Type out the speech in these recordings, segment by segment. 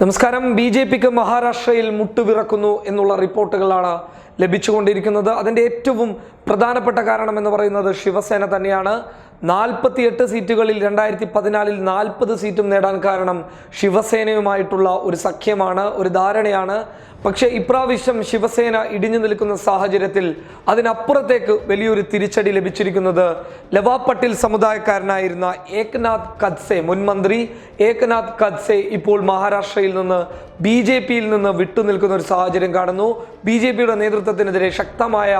നമസ്കാരം. ബി.ജെ.പിക്ക് മഹാരാഷ്ട്രയിൽ മുട്ടുവിറക്കുന്നു എന്നുള്ള റിപ്പോർട്ടുകളാണ് ലഭിച്ചുകൊണ്ടിരിക്കുന്നത്. അതിൻ്റെ ഏറ്റവും പ്രധാനപ്പെട്ട കാരണം എന്ന് പറയുന്നത് ശിവസേന തന്നെയാണ്. 48 സീറ്റുകളിൽ 2014 40 സീറ്റും നേടാൻ കാരണം ശിവസേനയുമായിട്ടുള്ള ഒരു സഖ്യമാണ്, ഒരു ധാരണയാണ്. പക്ഷേ ഇപ്രാവശ്യം ശിവസേന ഇടിഞ്ഞു നിൽക്കുന്ന സാഹചര്യത്തിൽ അതിനപ്പുറത്തേക്ക് വലിയൊരു തിരിച്ചടി ലഭിച്ചിരിക്കുന്നത് ലവാ പട്ടേൽ സമുദായക്കാരനായിരുന്ന ഏക്നാഥ് ഖദ്സെ, മുൻ മന്ത്രി ഏക്നാഥ് ഖദ്സെ ഇപ്പോൾ മഹാരാഷ്ട്രയിൽ നിന്ന് ബി.ജെ.പിയിൽ നിന്ന് വിട്ടുനിൽക്കുന്ന ഒരു സാഹചര്യം കാണുന്നു. ബി.ജെ.പിയുടെ നേതൃത്വത്തിനെതിരെ ശക്തമായ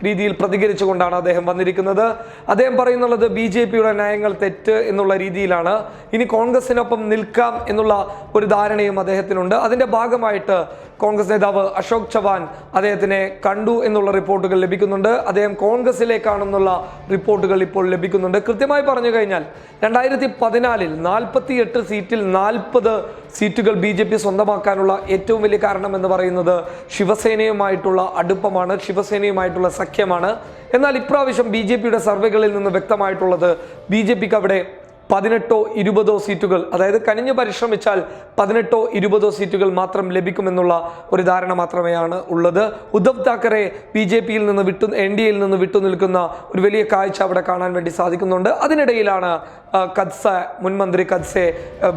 രീതിയിൽ പ്രതികരിച്ചുകൊണ്ടാണ് അദ്ദേഹം വന്നിരിക്കുന്നത്. അദ്ദേഹം പറയുന്നുള്ളത് ബി.ജെ.പിയുടെ നയങ്ങൾ തെറ്റ് എന്നുള്ള രീതിയിലാണ്. ഇനി കോൺഗ്രസിനൊപ്പം നിൽക്കാം എന്നുള്ള ഒരു ധാരണയും അദ്ദേഹത്തിനുണ്ട്. അതിൻ്റെ ഭാഗമായിട്ട് കോൺഗ്രസ് നേതാവ് അശോക് ചവാൻ അദ്ദേഹത്തിനെ കണ്ടു എന്നുള്ള റിപ്പോർട്ടുകൾ ലഭിക്കുന്നുണ്ട്. അദ്ദേഹം കോൺഗ്രസിലേക്കാണെന്നുള്ള റിപ്പോർട്ടുകൾ ഇപ്പോൾ ലഭിക്കുന്നുണ്ട്. കൃത്യമായി പറഞ്ഞു കഴിഞ്ഞാൽ 2014 48 സീറ്റിൽ 40 സീറ്റുകൾ ബി.ജെ.പി സ്വന്തമാക്കാനുള്ള ഏറ്റവും വലിയ കാരണം എന്ന് പറയുന്നത് ശിവസേനയുമായിട്ടുള്ള അടുപ്പമാണ്, ശിവസേനയുമായിട്ടുള്ള സഖ്യമാണ്. എന്നാൽ ഇപ്രാവശ്യം ബി.ജെ.പിയുടെ സർവേകളിൽ നിന്ന് വ്യക്തമായിട്ടുള്ളത് ബി.ജെ.പിക്ക് അവിടെ 18 20 സീറ്റുകൾ, അതായത് കനിഞ്ഞു പരിശ്രമിച്ചാൽ 18 20 സീറ്റുകൾ മാത്രം ലഭിക്കുമെന്നുള്ള ഒരു ധാരണ മാത്രമേയാണ് ഉള്ളത്. ഉദ്ധവ് താക്കറെ ബി.ജെ.പിയിൽ നിന്ന് എൻ.ഡി.എയിൽ നിന്ന് വിട്ടുനിൽക്കുന്ന ഒരു വലിയ കാഴ്ച അവിടെ കാണാൻ വേണ്ടി സാധിക്കുന്നുണ്ട്. അതിനിടയിലാണ് ഖദ്സെ, മുൻമന്ത്രി ഖദ്സെ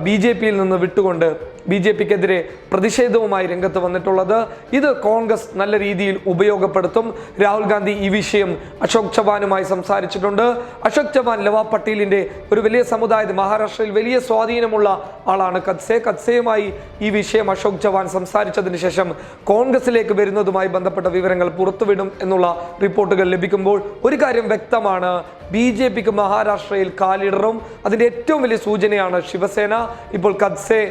ബി.ജെ.പിയിൽ നിന്ന് വിട്ടുകൊണ്ട് ബി.ജെ.പിക്കെതിരെ പ്രതിഷേധവുമായി രംഗത്ത് വന്നിട്ടുള്ളത്. ഇത് കോൺഗ്രസ് നല്ല രീതിയിൽ ഉപയോഗപ്പെടുത്തും. രാഹുൽ ഗാന്ധി ഈ വിഷയം അശോക് ചവാനുമായി സംസാരിച്ചിട്ടുണ്ട്. അശോക് ചവാൻ ലവാ പട്ടേലിന്റെ ഒരു വലിയ സമുദായത്തിൽ മഹാരാഷ്ട്രയിൽ വലിയ സ്വാധീനമുള്ള ആളാണ് ഖദ്സെ. ഖദ്സെയുമായി ഈ വിഷയം അശോക് ചവാൻ സംസാരിച്ചതിന് ശേഷം കോൺഗ്രസിലേക്ക് വരുന്നതുമായി ബന്ധപ്പെട്ട വിവരങ്ങൾ പുറത്തുവിടും എന്നുള്ള റിപ്പോർട്ടുകൾ ലഭിക്കുമ്പോൾ ഒരു കാര്യം വ്യക്തമാണ്, ബി.ജെ.പിക്ക് മഹാരാഷ്ട്രയിൽ കാലിടറും. അതിൻ്റെ ഏറ്റവും വലിയ സൂചനയാണ് ശിവസേന. ഇപ്പോൾ ഖദ്സെ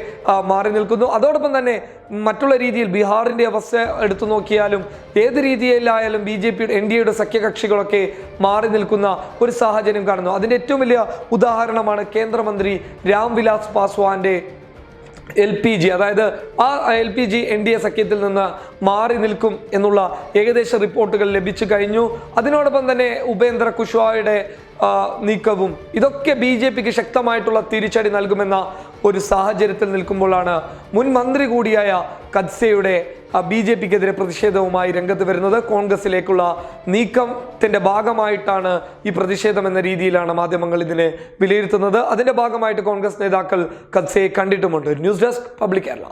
മാറി നിൽക്കുന്നു. അതോടൊപ്പം തന്നെ മറ്റുള്ള രീതിയിൽ ബീഹാറിൻ്റെ അവസ്ഥ എടുത്തു നോക്കിയാലും ഏത് രീതിയിലായാലും ബി.ജെ.പി എൻ.ഡി.എയുടെ സഖ്യകക്ഷികളൊക്കെ മാറി നിൽക്കുന്ന ഒരു സാഹചര്യം കാണുന്നു. അതിൻ്റെ ഏറ്റവും വലിയ ഉദാഹരണമാണ് കേന്ദ്രമന്ത്രി രാംവിലാസ് പാസ്വാന്റെ LPG, അതായത് ആ LPG എൻ.ഡി.എ സഖ്യത്തിൽ നിന്ന് മാറി നിൽക്കും എന്നുള്ള ഏകദേശ റിപ്പോർട്ടുകൾ ലഭിച്ചു കഴിഞ്ഞു. അതിനോടൊപ്പം തന്നെ ഉപേന്ദ്ര കുശ്വാഹയുടെ നീക്കവും ഇതൊക്കെ ബി.ജെ.പിക്ക് ശക്തമായിട്ടുള്ള തിരിച്ചടി നൽകുമെന്ന ഒരു സാഹചര്യത്തിൽ നിൽക്കുമ്പോഴാണ് മുൻ മന്ത്രി കൂടിയായ ഖദ്സെയുടെ ബി.ജെ.പിക്കെതിരെ പ്രതിഷേധവുമായി രംഗത്ത് വരുന്നത്. കോൺഗ്രസിലേക്കുള്ള നീക്കത്തിന്റെ ഭാഗമായിട്ടാണ് ഈ പ്രതിഷേധം എന്ന രീതിയിലാണ് മാധ്യമങ്ങൾ ഇതിനെ വിലയിരുത്തുന്നത്. അതിന്റെ ഭാഗമായിട്ട് കോൺഗ്രസ് നേതാക്കൾ ഖദ്സെയെ കണ്ടിട്ടുമുണ്ട്. News desk Public Kerala.